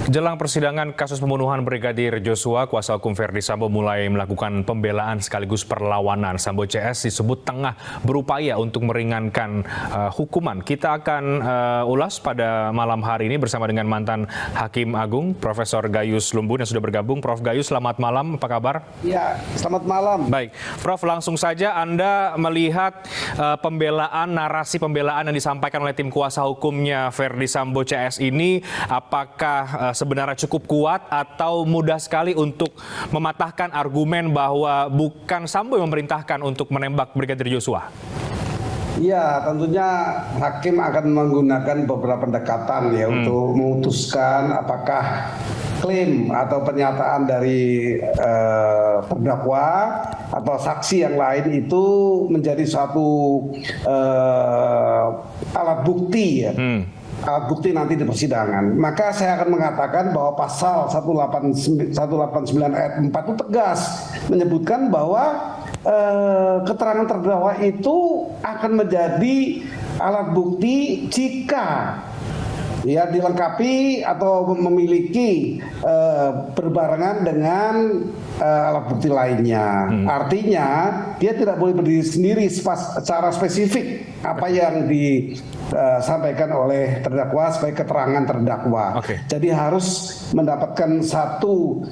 Jelang persidangan kasus pembunuhan Brigadir Joshua, kuasa hukum Verdi Sambo mulai melakukan pembelaan sekaligus perlawanan. Sambo CS disebut tengah berupaya untuk meringankan hukuman. Kita akan ulas pada malam hari ini bersama dengan mantan Hakim Agung, Profesor Gayus Lumbun yang sudah bergabung. Prof. Gayus, selamat malam. Apa kabar? Ya, selamat malam. Baik, Prof. Langsung saja Anda melihat narasi pembelaan yang disampaikan oleh tim kuasa hukumnya Verdi Sambo CS ini, apakah sebenarnya cukup kuat atau mudah sekali untuk mematahkan argumen bahwa bukan Sambo yang memerintahkan untuk menembak Brigadir Joshua? Ya, tentunya hakim akan menggunakan beberapa pendekatan ya untuk memutuskan apakah klaim atau pernyataan dari terdakwa atau saksi yang lain itu menjadi suatu alat bukti ya. Alat bukti nanti di persidangan. Maka saya akan mengatakan bahwa pasal 189 ayat 4 itu tegas menyebutkan bahwa keterangan terdakwa itu akan menjadi alat bukti jika ya dilengkapi atau memiliki berbarengan dengan alat bukti lainnya. Artinya dia tidak boleh berdiri sendiri secara spesifik apa yang disampaikan oleh terdakwa sebagai keterangan terdakwa. Jadi harus mendapatkan satu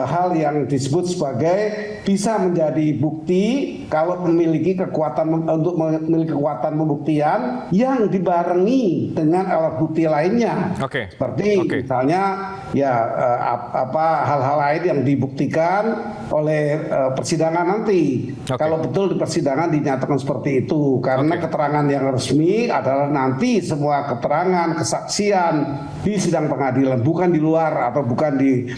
hal yang disebut sebagai bisa menjadi bukti kalau memiliki kekuatan untuk memiliki kekuatan pembuktian yang dibarengi dengan alat bukti lainnya. Seperti misalnya ya hal-hal lain yang dibuktikan oleh persidangan nanti. Kalau betul di persidangan dinyatakan seperti itu, karena keterangan yang resmi adalah nanti semua keterangan, kesaksian di sidang pengadilan, bukan di luar atau bukan di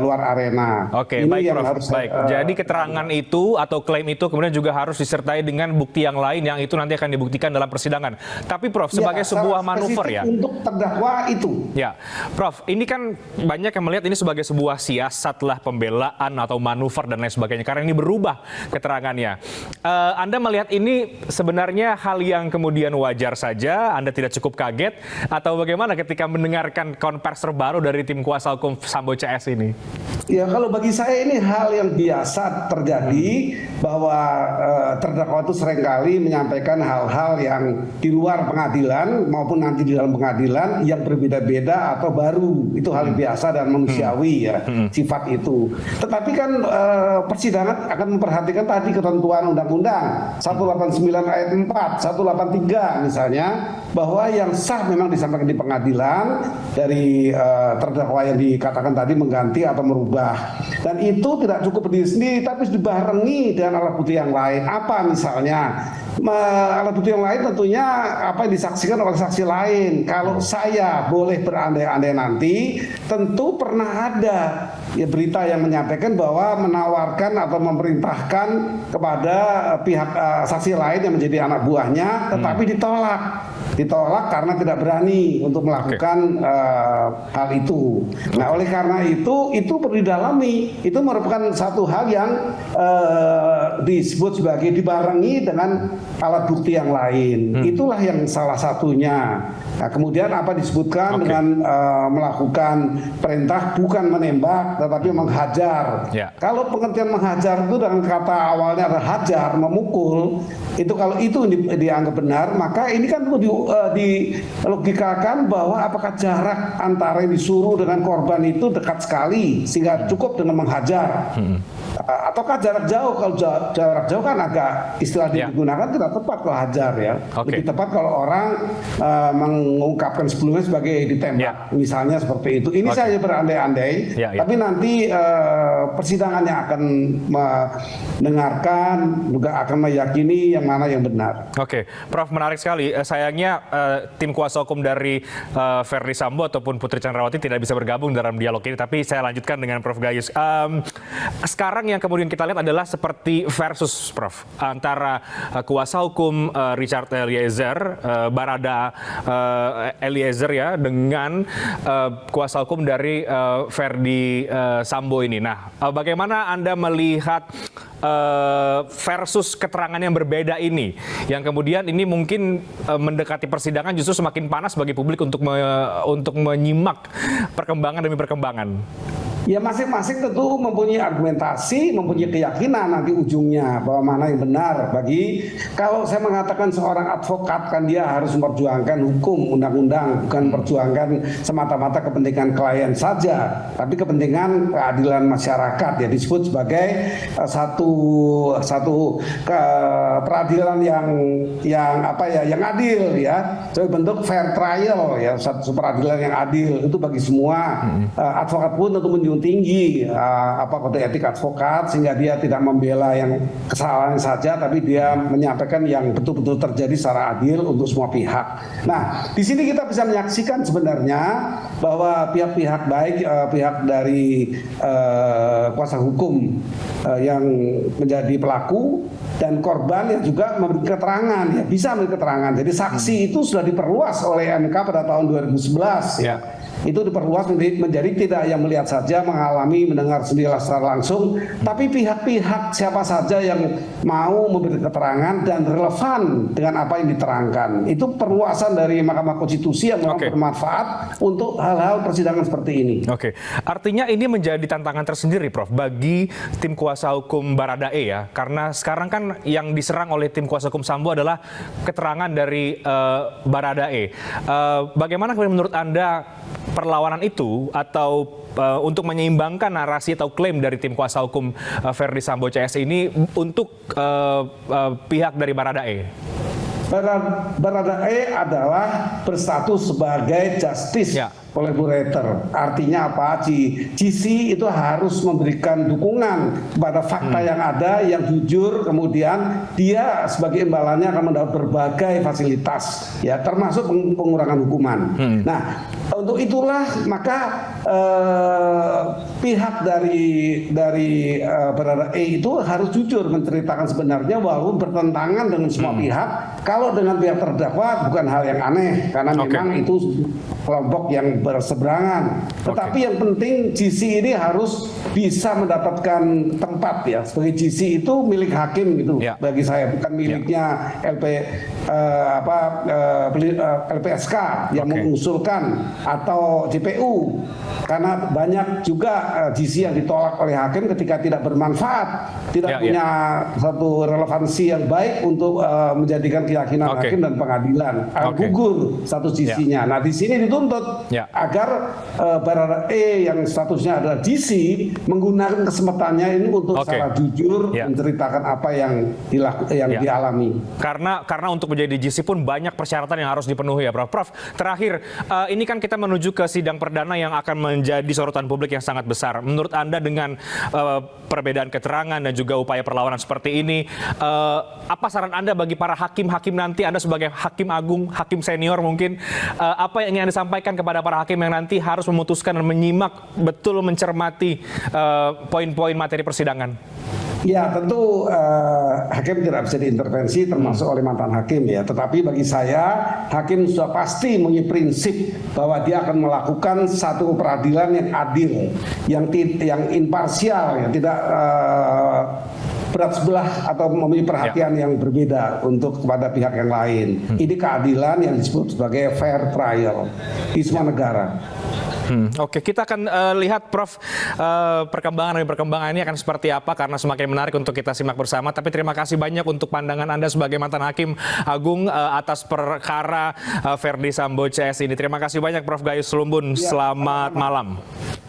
luar arena. Ini baik, yang Prof. Harus jadi keterangan itu atau klaim itu kemudian juga harus disertai dengan bukti yang lain yang itu nanti akan dibuktikan dalam persidangan. Tapi Prof, sebagai sebuah manuver ya. Untuk terdakwa itu. Ya, Prof, ini kan banyak yang melihat ini sebagai sebuah siasat lah, pembelaan atau manuver dan lain sebagainya karena ini berubah keterangannya. Anda melihat ini sebenarnya hal yang kemudian wajar saja, Anda tidak cukup kaget atau bagaimana ketika mendengarkan konversi terbaru dari tim kuasa hukum Sambo CS ini? Ya, kalau bagi saya ini hal yang biasa terjadi bahwa terdakwa itu seringkali menyampaikan hal-hal yang di luar pengadilan maupun nanti di dalam pengadilan yang berbeda-beda atau baru. Itu hal biasa dan manusiawi ya, sifat itu. Tetapi kan persidangan akan memperhatikan tadi ketentuan undang-undang 189 ayat 4, 183 misalnya, bahwa yang sah memang disampaikan di pengadilan dari terdakwa yang dikatakan tadi mengganti atau merubah. Dan itu tidak cukup berdiri sendiri, tapi dibarengi dengan alat bukti yang lain. Apa misalnya? Alat bukti yang lain tentunya apa yang disaksikan oleh saksi lain. Kalau saya boleh berandai-andai nanti, tentu pernah ada ya berita yang menyampaikan bahwa menawarkan atau memerintahkan kepada pihak saksi lain yang menjadi anak buahnya, tetapi ditolak karena tidak berani untuk melakukan hal itu. Nah, oleh karena itu perlu didalami. Itu merupakan satu hal yang disebut sebagai dibarengi dengan alat bukti yang lain. Itulah yang salah satunya. Nah, kemudian apa disebutkan dengan melakukan perintah bukan menembak tetapi menghajar. Kalau pengertian menghajar itu dengan kata awalnya adalah hajar, memukul, itu kalau itu dianggap benar, maka ini kan perlu dilogikakan bahwa apakah jarak antara yang disuruh dengan korban itu dekat sekali sehingga cukup dengan menghajar. Ataukah jarak jauh? Kalau jarak jauh kan agak istilah digunakan tidak tepat kalau hajar ya. Lebih tepat kalau orang mengungkapkan sebelumnya sebagai ditembak. Misalnya seperti itu. Ini saya berandai-andai. Tapi nanti persidangannya akan mendengarkan, juga akan meyakini yang mana yang benar. Prof, menarik sekali. Sayangnya tim kuasa hukum dari Verdi Sambo ataupun Putri Chandrawati tidak bisa bergabung dalam dialog ini. Tapi saya lanjutkan dengan Prof. Gayus. Sekarang yang kemudian kita lihat adalah seperti versus, Prof, antara kuasa hukum Richard Eliezer, Barada Eliezer ya, dengan kuasa hukum dari Verdi Sambo ini. Nah, bagaimana Anda melihat versus keterangan yang berbeda ini, yang kemudian ini mungkin mendekati persidangan justru semakin panas bagi publik untuk menyimak perkembangan demi perkembangan? Ya masing-masing tentu mempunyai argumentasi, mempunyai keyakinan nanti ujungnya bahwa mana yang benar. Bagi kalau saya mengatakan seorang advokat kan dia harus memperjuangkan hukum, undang-undang, bukan memperjuangkan semata-mata kepentingan klien saja, tapi kepentingan keadilan masyarakat, ya disebut sebagai satu peradilan yang adil, ya, sebagai bentuk fair trial, ya, satu peradilan yang adil itu bagi semua. Advokat pun tentu tinggi kode etik advokat, sehingga dia tidak membela yang kesalahan saja, tapi dia menyampaikan yang betul-betul terjadi secara adil untuk semua pihak. Nah, di sini kita bisa menyaksikan sebenarnya bahwa pihak-pihak baik, pihak dari kuasa hukum yang menjadi pelaku dan korban yang juga memberi keterangan, ya bisa memberi keterangan. Jadi saksi itu sudah diperluas oleh MK pada tahun 2011. Ya. Itu diperluas menjadi tidak yang melihat saja, mengalami, mendengar sendiri secara langsung, tapi pihak-pihak siapa saja yang mau memberi keterangan dan relevan dengan apa yang diterangkan. Itu perluasan dari Mahkamah Konstitusi yang memang bermanfaat untuk hal-hal persidangan seperti ini. Oke, artinya ini menjadi tantangan tersendiri, Prof, bagi tim kuasa hukum Baradae, ya, karena sekarang kan yang diserang oleh tim kuasa hukum Sambo adalah keterangan dari Baradae. Bagaimana menurut Anda perlawanan itu, atau untuk menyeimbangkan narasi atau klaim dari tim kuasa hukum Verdi Sambo CS ini untuk pihak dari Baradae? Baradae adalah berstatus sebagai justice collaborator. Artinya apa? GC itu harus memberikan dukungan kepada fakta yang ada, yang jujur, kemudian dia sebagai imbalannya akan mendapat berbagai fasilitas, ya, termasuk pengurangan hukuman. Nah, untuk itulah maka pihak dari Baradae itu harus jujur menceritakan sebenarnya, walaupun bertentangan dengan semua pihak. Kalau dengan pihak terdakwa bukan hal yang aneh, karena memang itu kelompok yang berseberangan. Tetapi yang penting GC ini harus bisa mendapatkan tempat, ya. Sebagai GC itu milik hakim gitu, bagi saya, bukan miliknya LPSK yang mengusulkan atau JPU. Karena banyak juga GC yang ditolak oleh hakim ketika tidak bermanfaat, tidak punya satu relevansi yang baik untuk menjadikan keyakinan hakim dan pengadilan. Gugur status GC-nya. Nah, di sini dituntut agar Baradae yang statusnya adalah GC menggunakan kesempatannya ini untuk secara jujur menceritakan apa yang dialami. Karena untuk menjadi GC pun banyak persyaratan yang harus dipenuhi, ya, Prof. Prof, terakhir, ini kan kita menuju ke sidang perdana yang akan menjadi sorotan publik yang sangat besar. Menurut Anda dengan perbedaan keterangan dan juga upaya perlawanan seperti ini, apa saran Anda bagi para hakim-hakim nanti? Anda sebagai hakim agung, hakim senior mungkin, apa yang ingin Anda sampaikan kepada para hakim yang nanti harus memutuskan dan menyimak betul, mencermati poin-poin materi persidangan? Ya, tentu hakim tidak bisa diintervensi, termasuk oleh mantan hakim, ya. Tetapi bagi saya, hakim sudah pasti mempunyai prinsip bahwa dia akan melakukan satu peradilan yang adil, yang imparsial, yang tidak berat sebelah atau memiliki perhatian yang berbeda untuk kepada pihak yang lain. Ini keadilan yang disebut sebagai fair trial di semua negara. Oke, kita akan lihat, Prof, perkembangan ini akan seperti apa, karena semakin menarik untuk kita simak bersama. Tapi terima kasih banyak untuk pandangan Anda sebagai mantan hakim agung atas perkara Verdi Sambo CS ini. Terima kasih banyak, Prof Gayus Lumbun. Selamat malam.